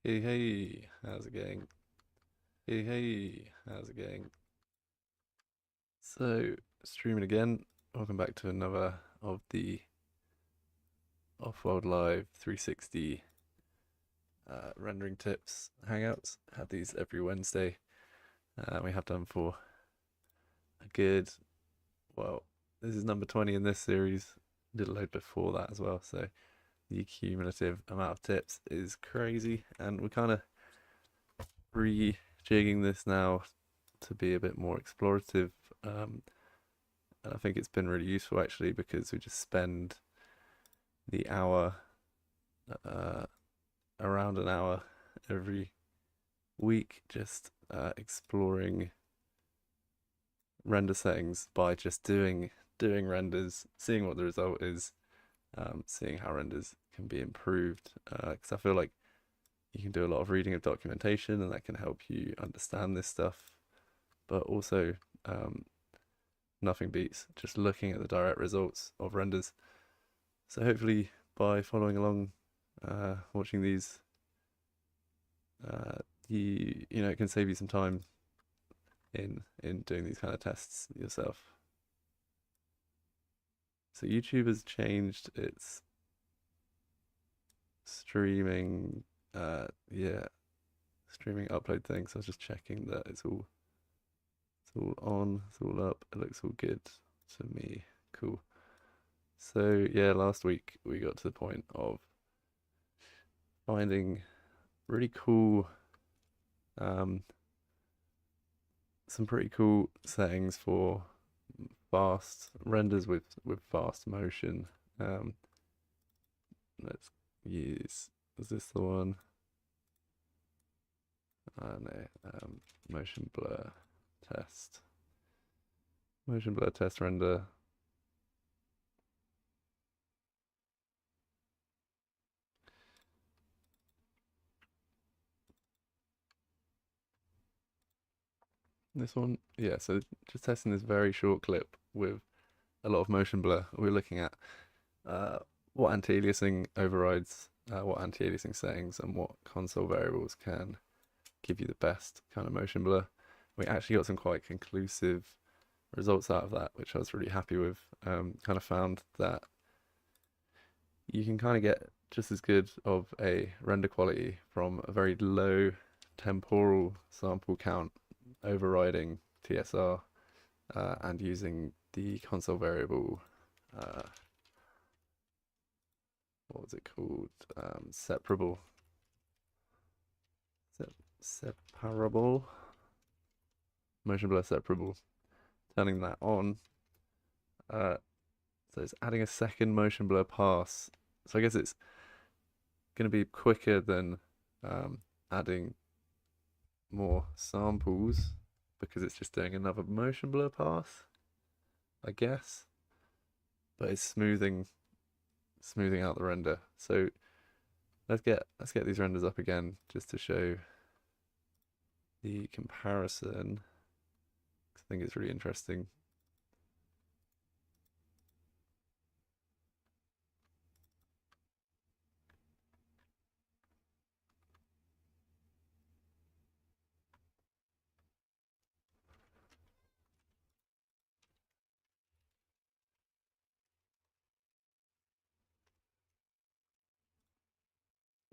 Hey, how's it going? Hey, how's it going? So, streaming again. Welcome back to another of the Off-World Live 360 rendering tips hangouts. Have these every Wednesday. We have done for a good, well, this is number 20 in this series. Did a load before that as well, so the cumulative amount of tips is crazy, and we're kind of rejigging this now to be a bit more explorative. And I think it's been really useful actually because we just spend the hour, uh, around an hour every week, just exploring render settings by just doing renders, seeing what the result is, seeing how renders can be improved. Because I feel like you can do a lot of reading of documentation, and that can help you understand this stuff. But also, nothing beats just looking at the direct results of renders. So hopefully, by following along, watching these, it can save you some time in doing these kind of tests yourself. So YouTube has changed its streaming, streaming upload thing. So I was just checking that it's all on, it's all up. It looks all good to me. Cool. So yeah, last week we got to the point of finding really cool, some pretty cool settings for fast renders with fast motion. Let's use, is this the one? No, motion blur test. Motion blur test render. This one, yeah, so just testing this very short clip with a lot of motion blur. We're looking at what anti-aliasing overrides, what anti-aliasing settings, and what console variables can give you the best kind of motion blur. We actually got some quite conclusive results out of that, which I was really happy with. Kind of found that you can kind of get just as good of a render quality from a very low temporal sample count overriding TSR, and using the console variable, what was it called? Separable. Separable. Motion blur separable. Turning that on. So it's adding a second motion blur pass. So I guess it's going to be quicker than adding more samples because it's just doing another motion blur pass, I guess. But it's smoothing out the render. So let's get these renders up again just to show the comparison. I think it's really interesting.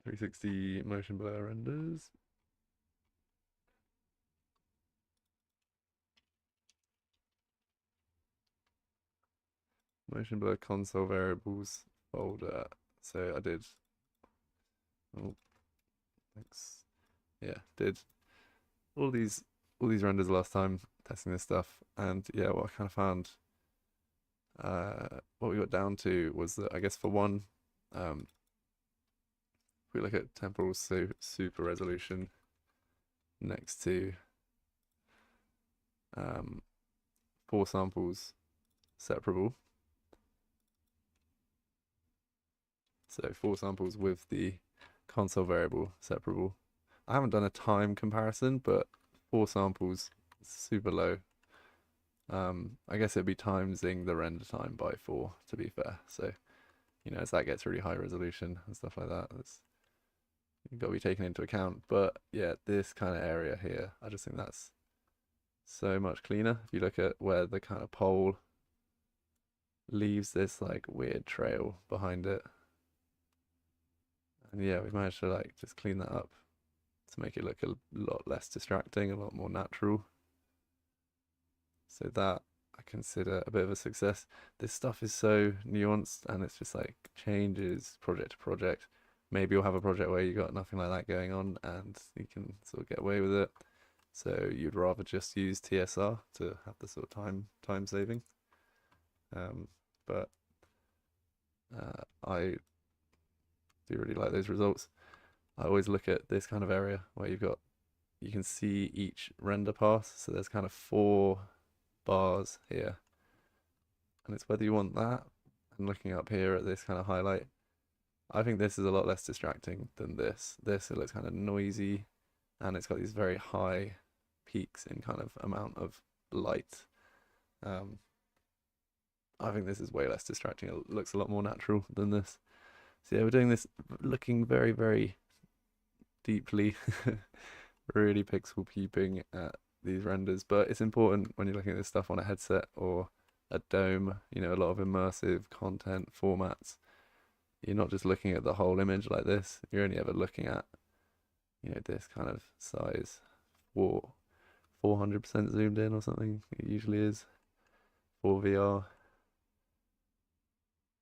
.360 motion blur renders. Motion blur console variables folder. So I did, oh, thanks. Yeah, did all these renders last time testing this stuff, and yeah, what I kind of found, what we got down to was that I guess for one, if we look at temporal super resolution next to 4 samples separable. So 4 samples with the console variable separable. I haven't done a time comparison, but 4 samples super low. I guess it'd be timesing the render time by 4 to be fair. So you know, as that gets really high resolution and stuff like that, you've got to be taken into account. But yeah, this kind of area here, I just think that's so much cleaner. If you look at where the kind of pole leaves this like weird trail behind it. And yeah, we've managed to like just clean that up to make it look a lot less distracting, a lot more natural. So that I consider a bit of a success. This stuff is so nuanced and it's just like changes project to project. Maybe you'll have a project where you got nothing like that going on and you can sort of get away with it. So you'd rather just use TSR to have the sort of time saving. But I do really like those results. I always look at this kind of area where you can see each render pass. So there's kind of 4 bars here. And it's whether you want that and looking up here at this kind of highlight. I think this is a lot less distracting than this. This, it looks kind of noisy and it's got these very high peaks in kind of amount of light. I think this is way less distracting. It looks a lot more natural than this. So yeah, we're doing this looking very, very deeply, really pixel peeping at these renders. But it's important when you're looking at this stuff on a headset or a dome, you know, a lot of immersive content formats. You're not just looking at the whole image like this. You're only ever looking at, you know, this kind of size, 400% zoomed in or something. It usually is for VR.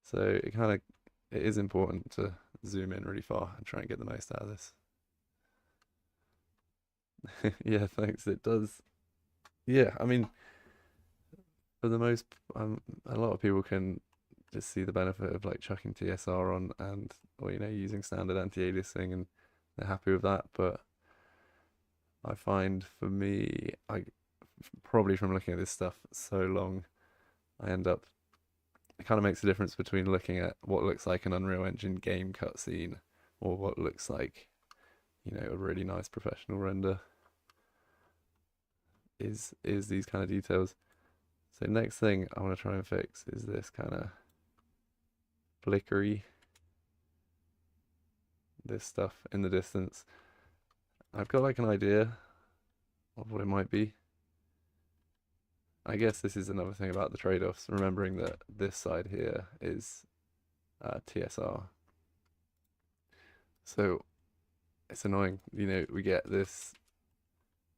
So it is important to zoom in really far and try and get the most out of this. Yeah, thanks. It does. Yeah, I mean, for the most, a lot of people can just see the benefit of like chucking TSR on or you know, using standard anti-aliasing and they're happy with that. But I find for me, probably from looking at this stuff so long, it kind of makes a difference between looking at what looks like an Unreal Engine game cutscene or what looks like, you know, a really nice professional render is these kind of details. So next thing I want to try and fix is this kind of flickery, this stuff in the distance. I've got like an idea of what it might be. I guess this is another thing about the trade-offs, remembering that this side here is TSR. So it's annoying, you know, we get this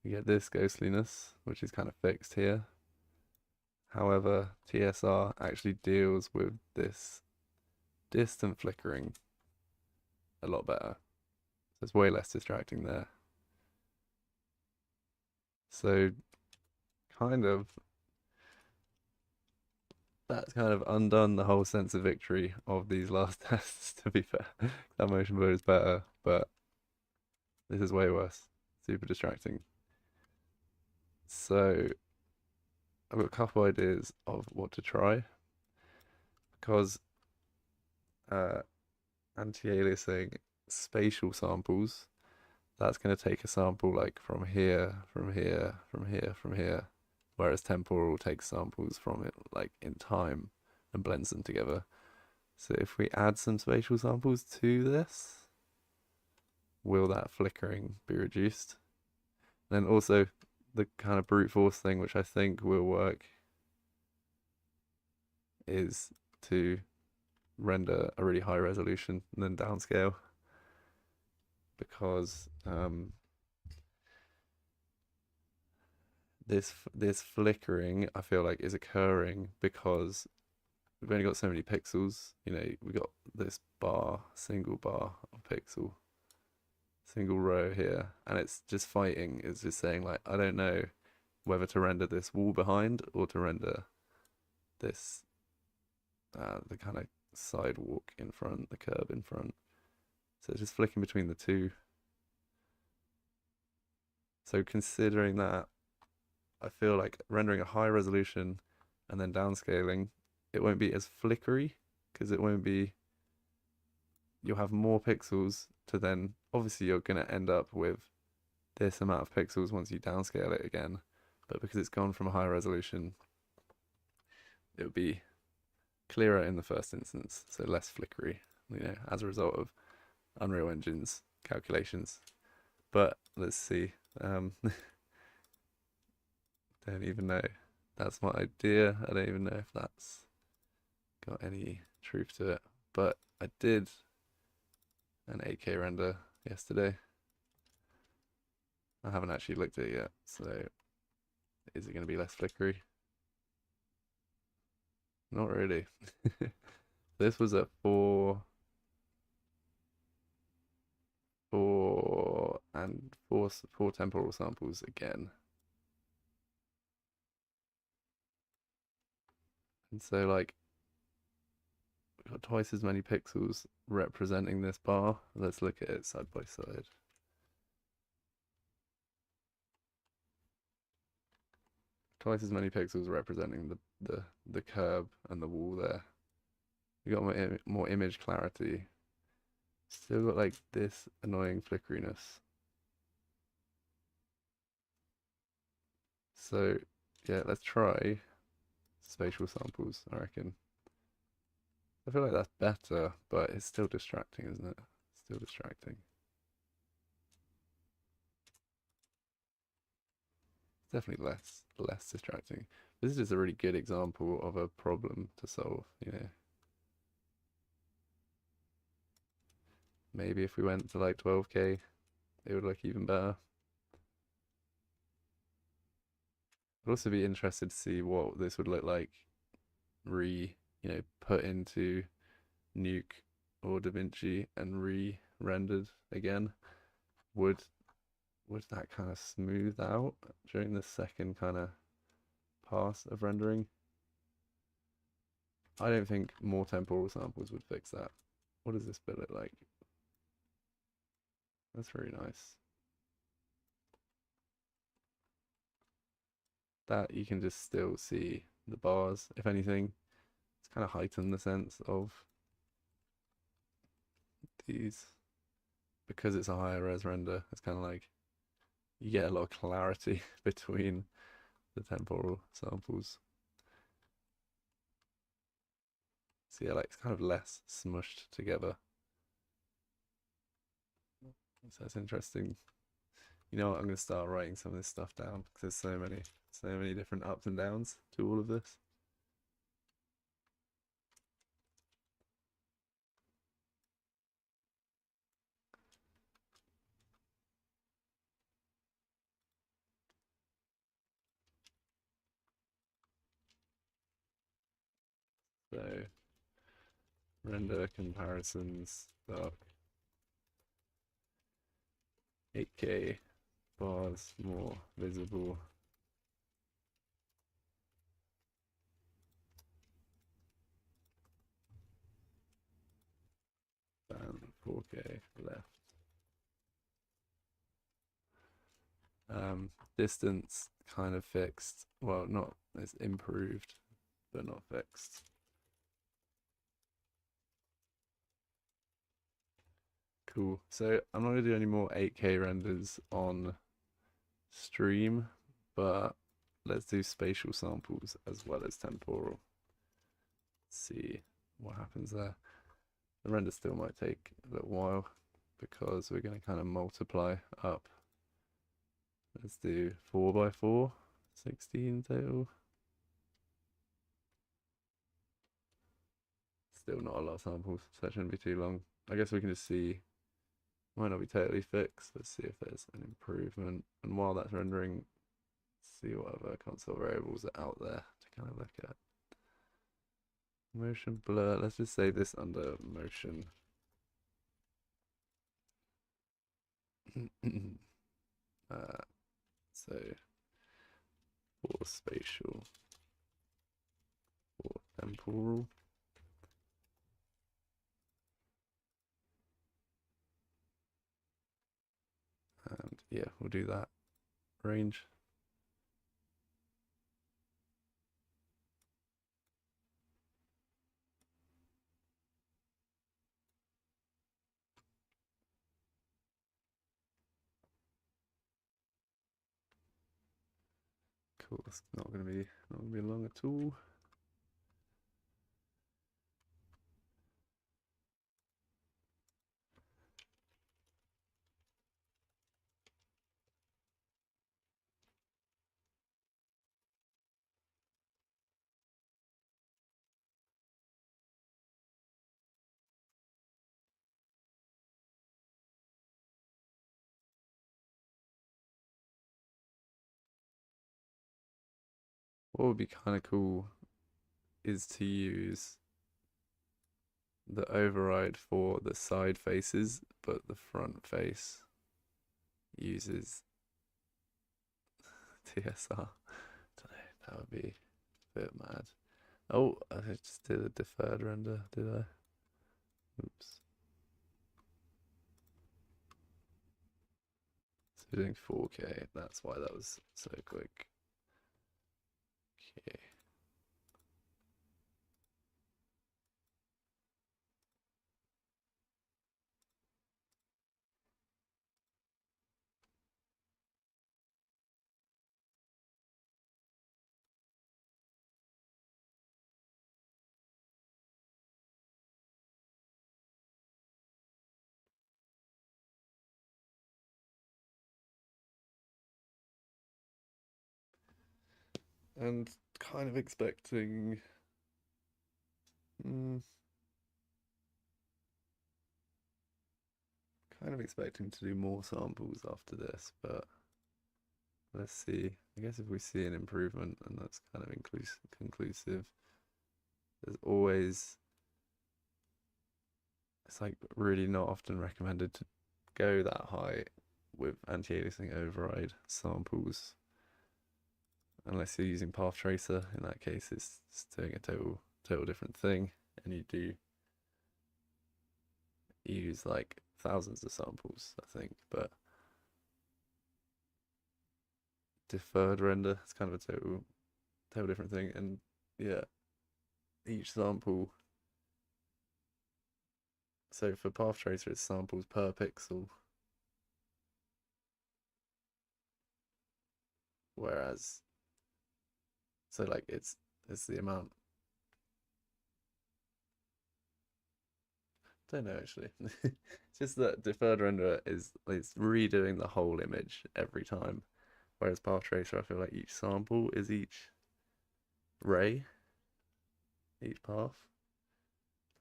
ghostliness, which is kind of fixed here. However, TSR actually deals with this distant flickering a lot better. So it's way less distracting there. So that's kind of undone the whole sense of victory of these last tests, to be fair. That motion blur is better, but this is way worse. Super distracting. So I've got a couple ideas of what to try because anti-aliasing spatial samples, that's going to take a sample like from here, from here, from here, from here, whereas temporal takes samples from it like in time and blends them together. So if we add some spatial samples to this, will that flickering be reduced? And then also the kind of brute force thing, which I think will work, is to render a really high resolution and then downscale, because this flickering I feel like is occurring because we've only got so many pixels. You know, we got this single bar of pixel, single row here, and it's just fighting. It's just saying like, I don't know whether to render this wall behind or to render this the kind of sidewalk in front, the curb in front. So it's just flicking between the two. So considering that, I feel like rendering a high resolution and then downscaling, it won't be as flickery because you'll have more pixels to then, obviously you're going to end up with this amount of pixels once you downscale it again, but because it's gone from a high resolution, it'll be clearer in the first instance, so less flickery, as a result of Unreal Engine's calculations. But let's see. Don't even know. That's my idea. I don't even know if that's got any truth to it. But I did an 8K render yesterday. I haven't actually looked at it yet, so is it going to be less flickery? Not really. This was at four temporal samples again. And so like we've got twice as many pixels representing this bar. Let's look at it side by side. Twice as many pixels representing the curb and the wall there. We got more image clarity. Still got like this annoying flickeriness. So yeah, let's try spatial samples, I reckon. I feel like that's better, but it's still distracting, isn't it? Still distracting. It's definitely less distracting. This is just a really good example of a problem to solve, Maybe if we went to like 12K, it would look even better. I'd also be interested to see what this would look like put into Nuke or DaVinci and re-rendered again. Would that kind of smooth out during the second kind of pass of rendering? I don't think more temporal samples would fix that. What does this bit look like? That's very nice. That you can just still see the bars. If anything, it's kind of heightened the sense of these. Because it's a higher res render, it's kind of like you get a lot of clarity between the temporal samples. So yeah, like it's kind of less smushed together. So that's interesting. You know what? I'm gonna start writing some of this stuff down because there's so many different ups and downs to all of this. So render comparisons, dark 8K bars more visible. Than 4K left. Distance kind of fixed. Well, not, it's improved, but not fixed. Cool. So I'm not gonna do any more 8K renders on stream, but let's do spatial samples as well as temporal. Let's see what happens there. The render still might take a little while because we're going to kind of multiply up. Let's do 4x4, 16 total. Still not a lot of samples, so that shouldn't be too long. I guess we can just see, might not be totally fixed. Let's see if there's an improvement. And while that's rendering, see what other console variables are out there to kind of look at. Motion blur, let's just save this under motion. So for spatial, for temporal. And yeah, we'll do that range. Cool, it's not gonna be long at all. What would be kind of cool is to use the override for the side faces, but the front face uses TSR. That would be a bit mad. Oh, I just did a deferred render, did I? Oops. So we're doing 4K. That's why that was so quick. Okay. And kind of expecting to do more samples after this, but let's see. I guess if we see an improvement and that's kind of conclusive, there's always, it's like really not often recommended to go that high with anti-aliasing override samples unless you're using path tracer. In that case, it's doing a total different thing, and you do use like thousands of samples, I think. But deferred render, it's kind of a total different thing, and yeah, each sample. So for path tracer, it's samples per pixel, whereas so like it's the amount. Don't know actually. It's just that deferred render is it's redoing the whole image every time, whereas path tracer, I feel like each sample is each ray, each path,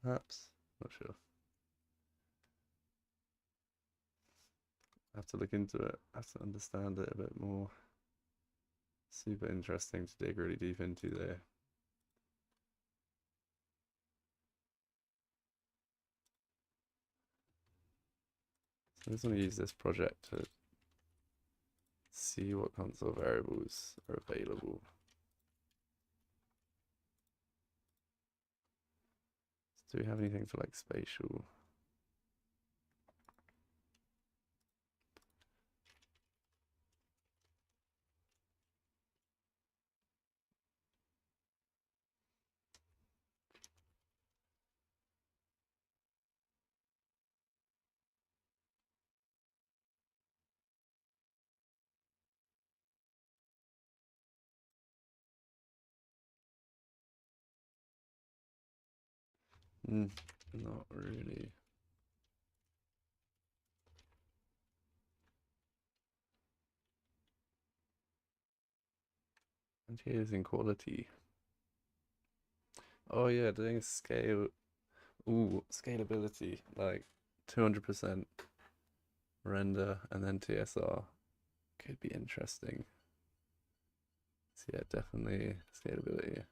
perhaps. Not sure. I have to look into it. I have to understand it a bit more. Super interesting to dig really deep into there. So I just want to use this project to see what console variables are available. So do we have anything for like spatial? Not really. And here's in quality. Oh yeah, doing scale. Ooh, scalability, like 200% render and then TSR could be interesting. So yeah, definitely scalability.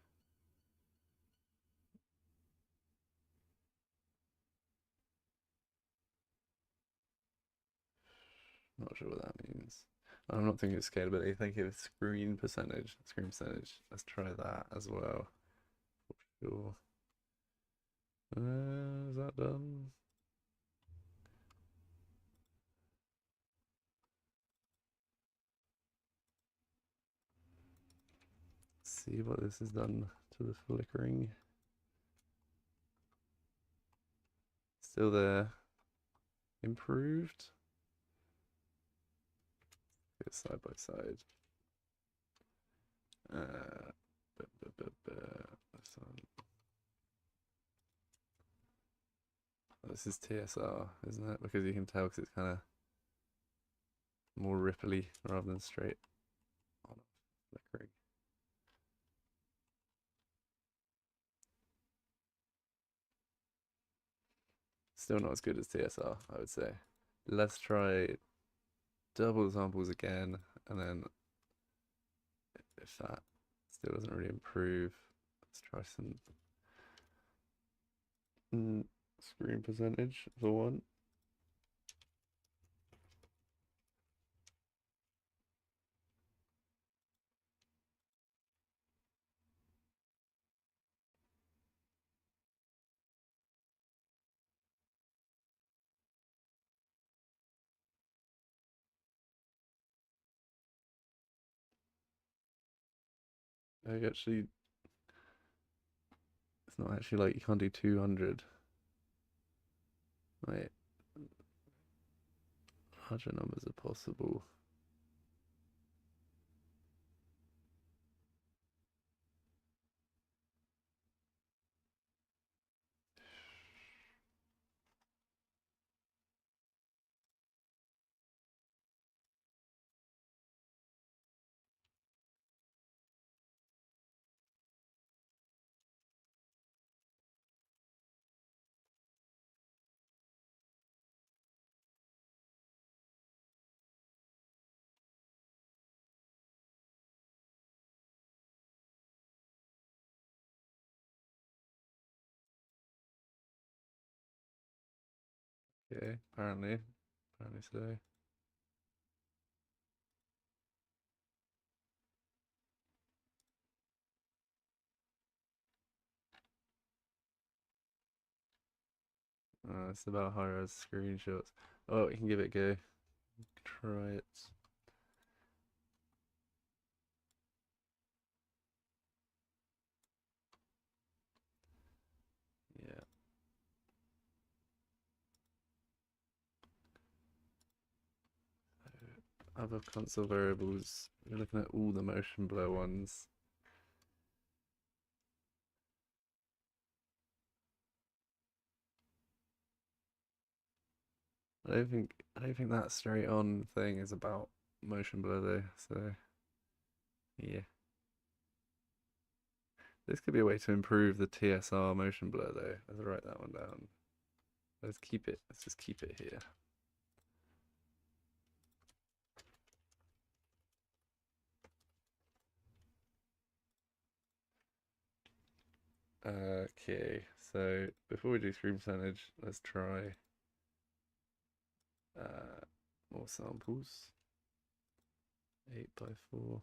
Not sure what that means. I'm not thinking of scalability, thinking of screen percentage. Screen percentage. Let's try that as well. For sure. Is that done? Let's see what this has done to the flickering. Still there. Improved. Get side by side. This one. This is TSR, isn't it? Because you can tell because it's kind of more ripply rather than straight on flickering. Still not as good as TSR, I would say. Let's try double samples again, and then if that Still doesn't really improve. Let's try some screen percentage for one. Actually, it's not actually like you can't do 200. Wait, larger numbers are possible. Okay, apparently so. It's about high-res screenshots. Oh, we can give it a go. Try it. Yeah. Other console variables. We're looking at all the motion blur ones. I don't think that straight on thing is about motion blur though, so yeah. This could be a way to improve the TSR motion blur though. Let's write that one down. Let's just keep it here. Okay, so before we do screen percentage, let's try more samples. 8x4.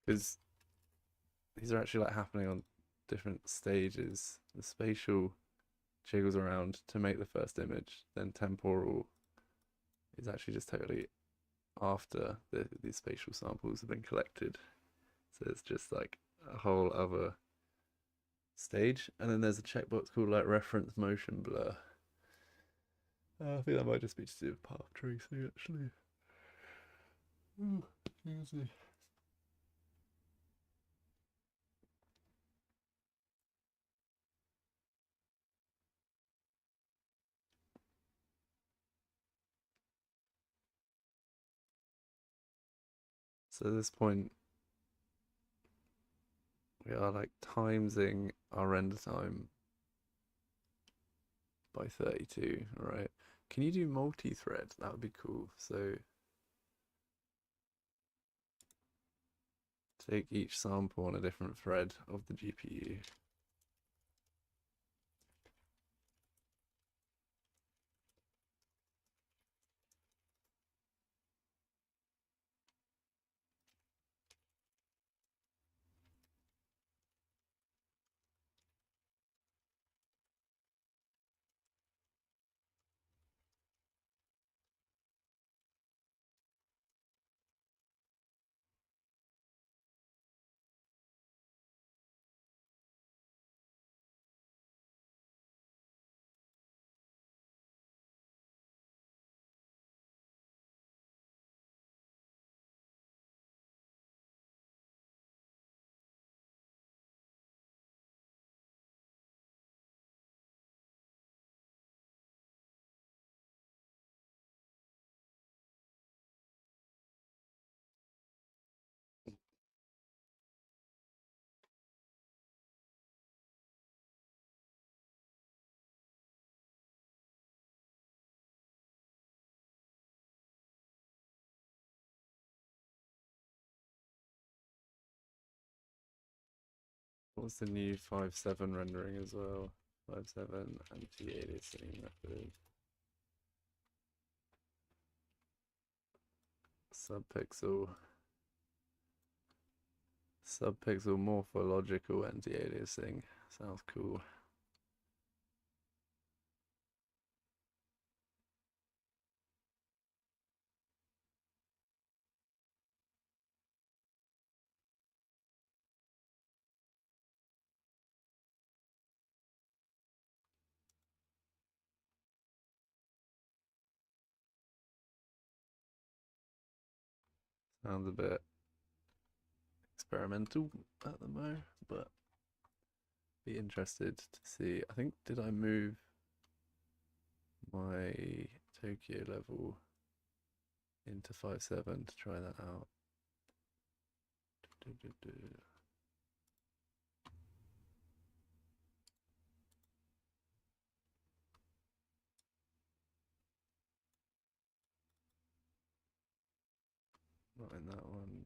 Because these are actually like happening on different stages. The spatial jiggles around to make the first image, then temporal is actually just totally after these spatial samples have been collected. So it's just like a whole other stage. And then there's a checkbox called like reference motion blur. I think that might just be to do with path tracing actually. Ooh, excuse me. So at this point, we are like timesing our render time by 32, all right? Can you do multi-thread? That would be cool. So take each sample on a different thread of the GPU. What's the new 5.7 rendering as well? 5.7 anti-aliasing method. Subpixel morphological anti-aliasing. Sounds cool. Sounds a bit experimental at the moment, but be interested to see. I think, did I move my Tokyo level into 5.7 to try that out? Not in that one.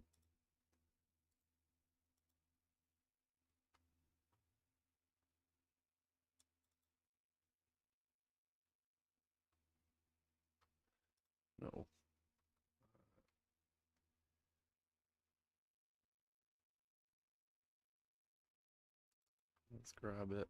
No. Let's grab it.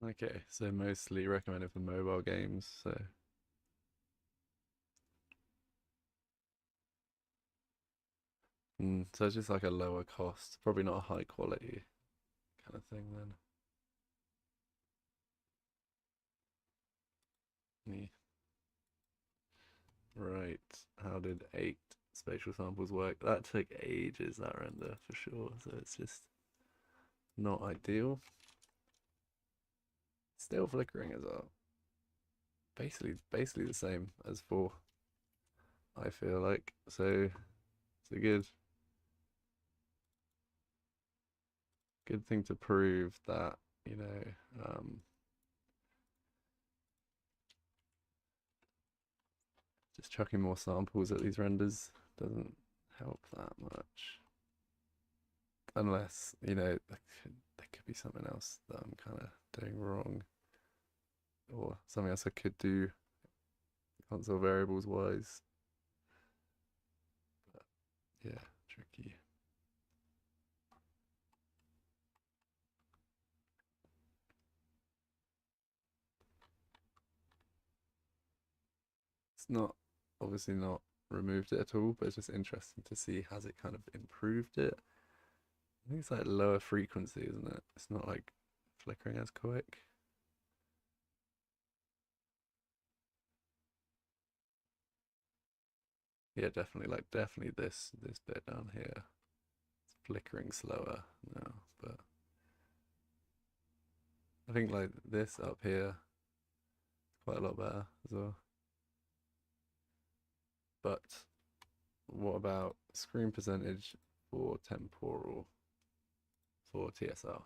Okay, so mostly recommended for mobile games. So so it's just like a lower cost, probably not a high quality kind of thing then. Yeah. Right. How did 8 spatial samples work? That took ages, that render for sure. So it's just not ideal. Still flickering as well. Basically the same as 4. I feel like so. It's a good thing to prove that just chucking more samples at these renders doesn't help that much. Unless, there could be something else that I'm kind of doing wrong. Or something else I could do console variables wise. But yeah, tricky. It's not, obviously not removed it at all, but it's just interesting to see has it kind of improved it. I think it's like lower frequency, isn't it? It's not like flickering as quick. Yeah, definitely this bit down here. It's flickering slower now, but I think like this up here is quite a lot better as well. But what about screen percentage for temporal for TSR?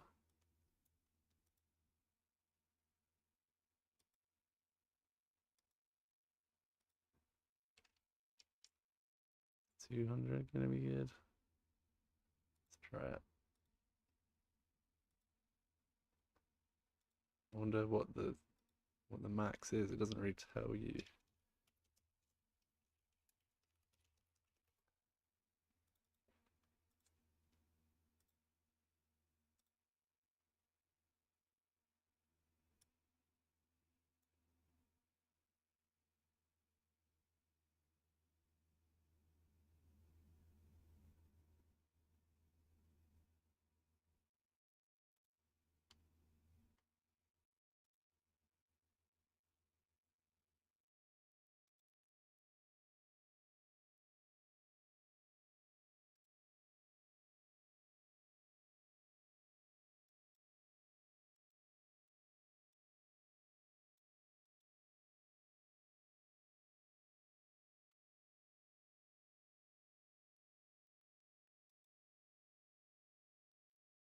200 gonna be good. Let's try it. I wonder what the max is. It doesn't really tell you.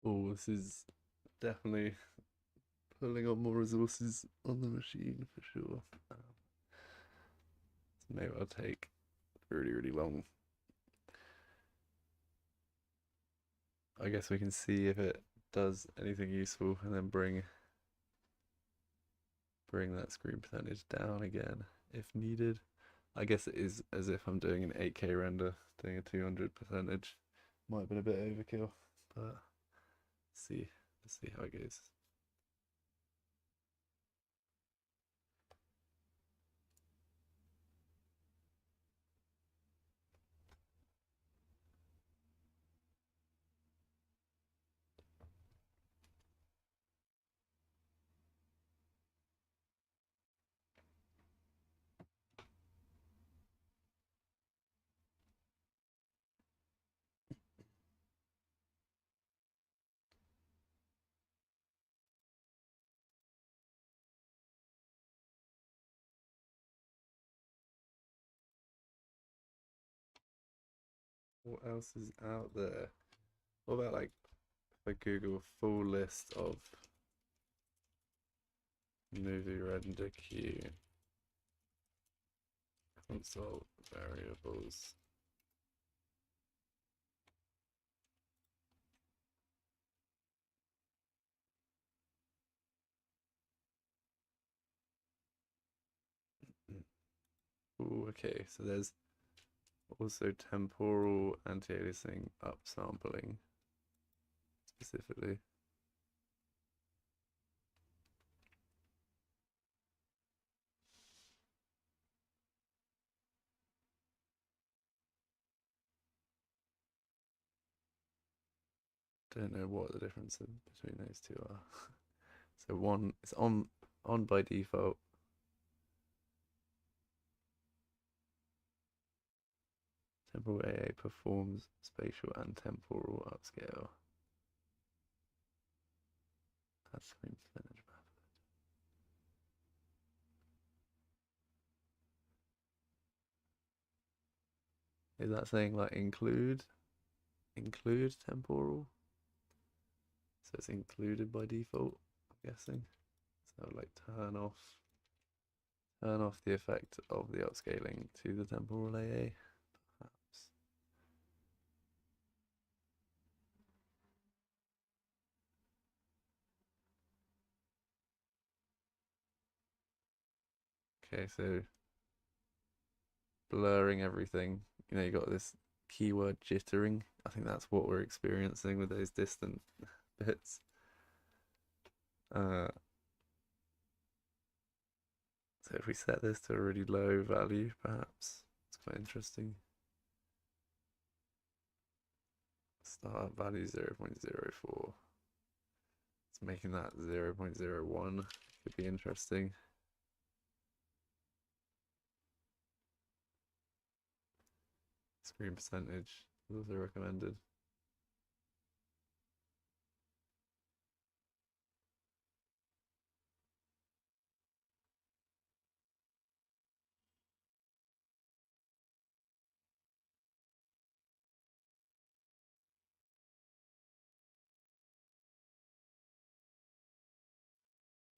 Oh, this is definitely pulling on more resources on the machine for sure. So maybe I'll take really, really long. I guess we can see if it does anything useful and then bring that screen percentage down again if needed. I guess it is as if I'm doing an 8K render, doing a 200 percentage. Might have been a bit overkill, but see, let's see how it goes. What else is out there? What about like if I Google a full list of movie render queue console variables? Ooh, okay, so there's also temporal anti-aliasing upsampling specifically. Don't know what the difference between those two are. So one is on by default. Temporal AA performs spatial and temporal upscale. That's screen percentage map. Is that saying like include temporal? So it's included by default, I'm guessing. So like turn off the effect of the upscaling to the temporal AA, perhaps. Okay, so blurring everything. You know, you got this keyword jittering. I think that's what we're experiencing with those distant bits. Uh, so if we set this to a really low value, perhaps it's quite interesting. Start value 0.04. It's making that 0.01 could be interesting. Screen percentage is also recommended.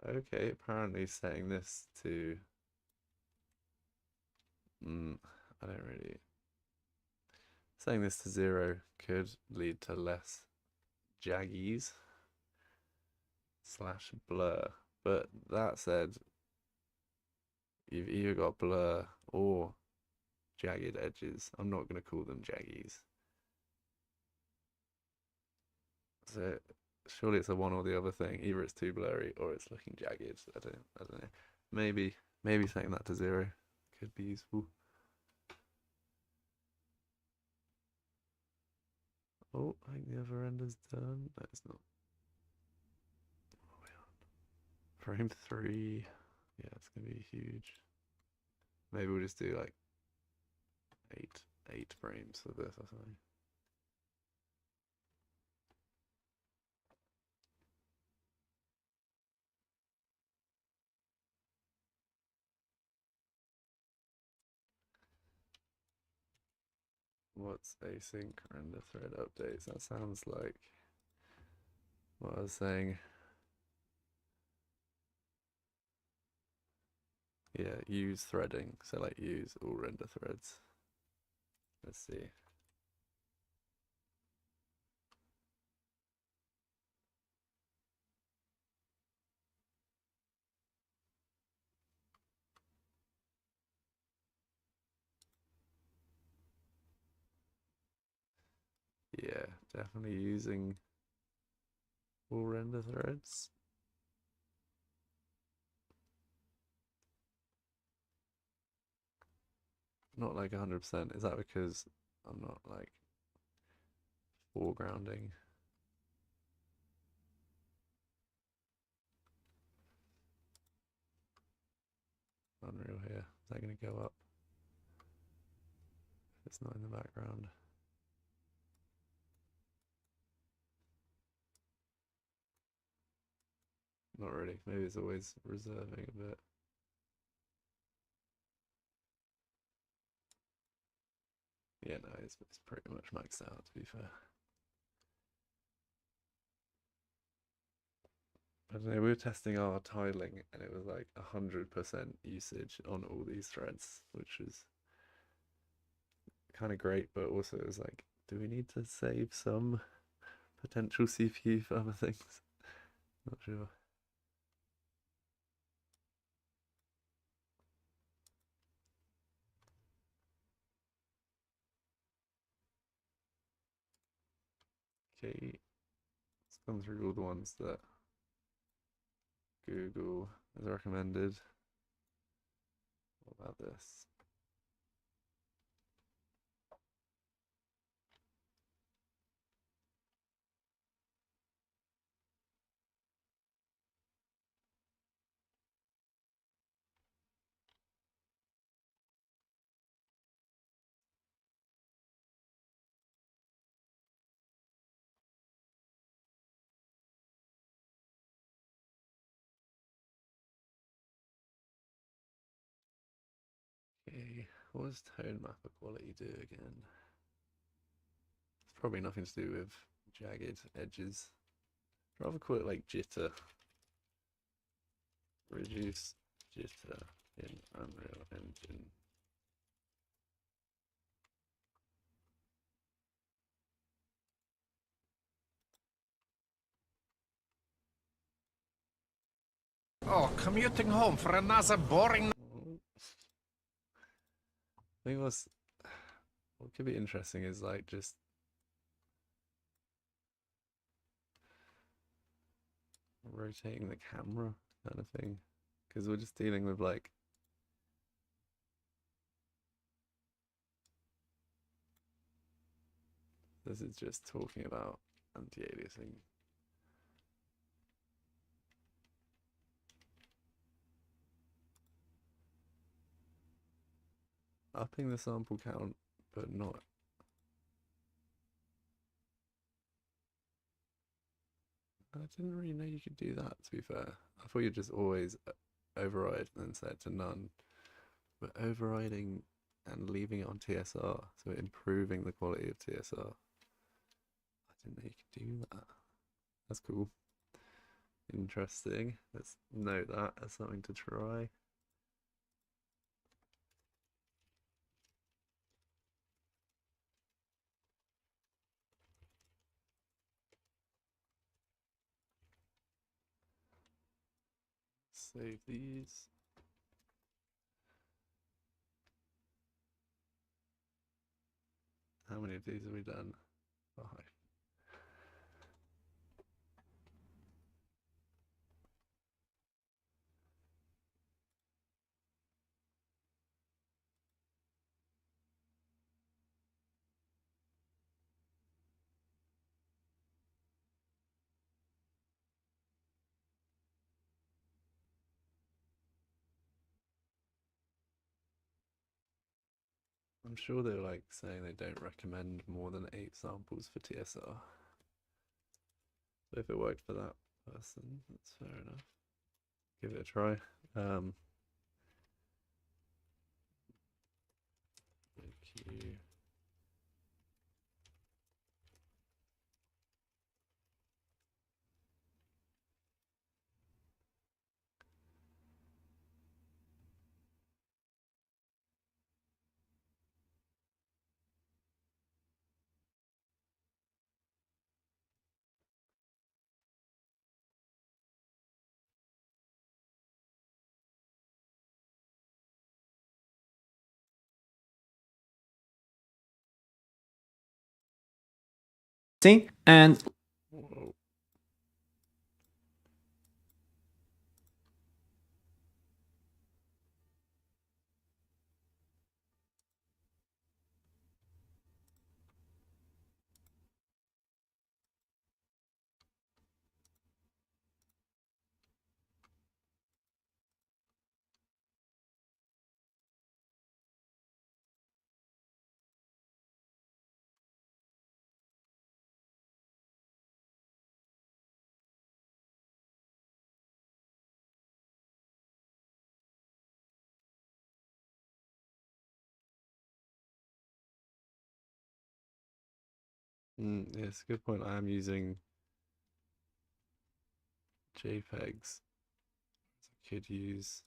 Okay, apparently setting this to I don't really setting this to 0 could lead to less jaggies slash blur. But that said, you've either got blur or jagged edges. I'm not going to call them jaggies. So surely it's a one or the other thing. Either it's too blurry or it's looking jagged. I don't know. Maybe setting that to 0 could be useful. Oh, I think the other end is done. No, it's not. Frame 3. Yeah, it's gonna be huge. Maybe we'll just do like eight frames of this or something. What's async render thread updates? That sounds like what I was saying. Yeah, use threading. So like use all render threads. Let's see. Yeah, definitely using all render threads. Not like 100%. Is that because I'm not like foregrounding? Unreal here. Is that going to go up? If it's not in the background. Not really. Maybe it's always reserving a bit. Yeah, no, it's pretty much maxed out, to be fair. I don't know, we were testing our tiling and it was like 100% usage on all these threads, which was kind of great, but also it was like, do we need to save some potential CPU for other things? Not sure. Okay, let's gone through all the ones that Google has recommended. What about this? Okay, what does tone map equality do again? It's probably nothing to do with jagged edges. I'd rather call it like jitter. Reduce jitter in Unreal Engine. Oh, commuting home for another boring. I think what could be interesting is like just rotating the camera kind of thing, because we're just dealing with like this is just talking about anti-aliasing. Upping the sample count, but not. I didn't really know you could do that, to be fair. I thought you'd just always override and then set it to none. But overriding and leaving it on TSR, so improving the quality of TSR. I didn't know you could do that. That's cool. Interesting. Let's note that as something to try. Save these. How many of these have we done? 5. I'm sure they're like saying they don't recommend more than 8 samples for TSR. So if it worked for that person, that's fair enough. Give it a try. Thank you. And Whoa. Yeah, it's a good point. I am using JPEGs. I could use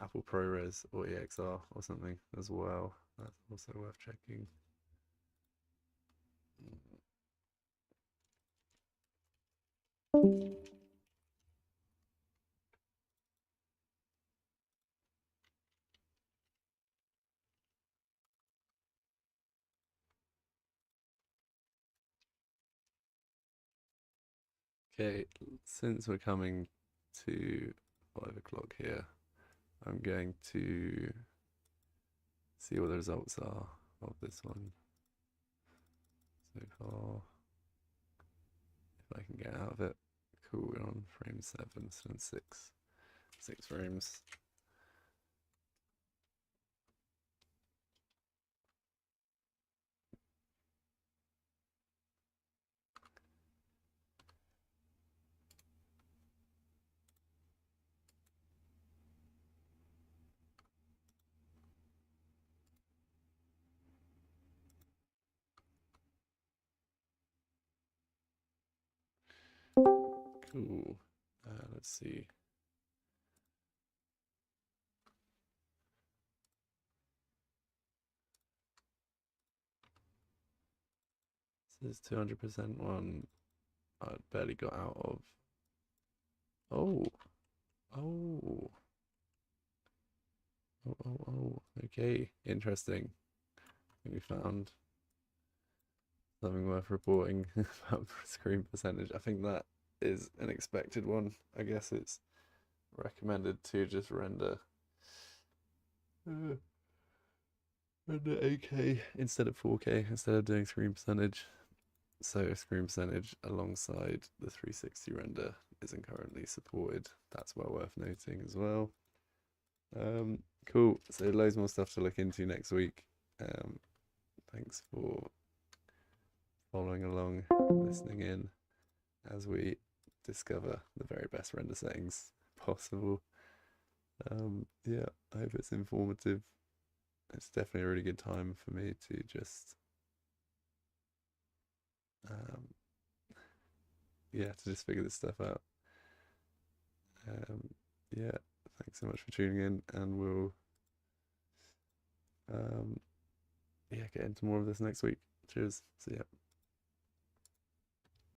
Apple ProRes or EXR or something as well. That's also worth checking. Okay, since we're coming to 5 o'clock here, I'm going to see what the results are of this one so far. If I can get out of it. Cool, we're on frame 7, so in 6 frames. Cool. Let's see. This is 200% one I barely got out of. Oh. Oh. Oh. Okay. Interesting. I think we found something worth reporting about screen percentage. I think that is an expected one. I guess it's recommended to just render 8K instead of 4K instead of doing screen percentage. So screen percentage alongside the 360 render isn't currently supported. That's well worth noting as well. Cool. So loads more stuff to look into next week. Thanks for following along, listening in as we discover the very best render settings possible. Yeah, I hope it's informative. It's definitely a really good time for me to just yeah, to just figure this stuff out. Yeah, thanks so much for tuning in, and we'll yeah, get into more of this next week. Cheers. See ya.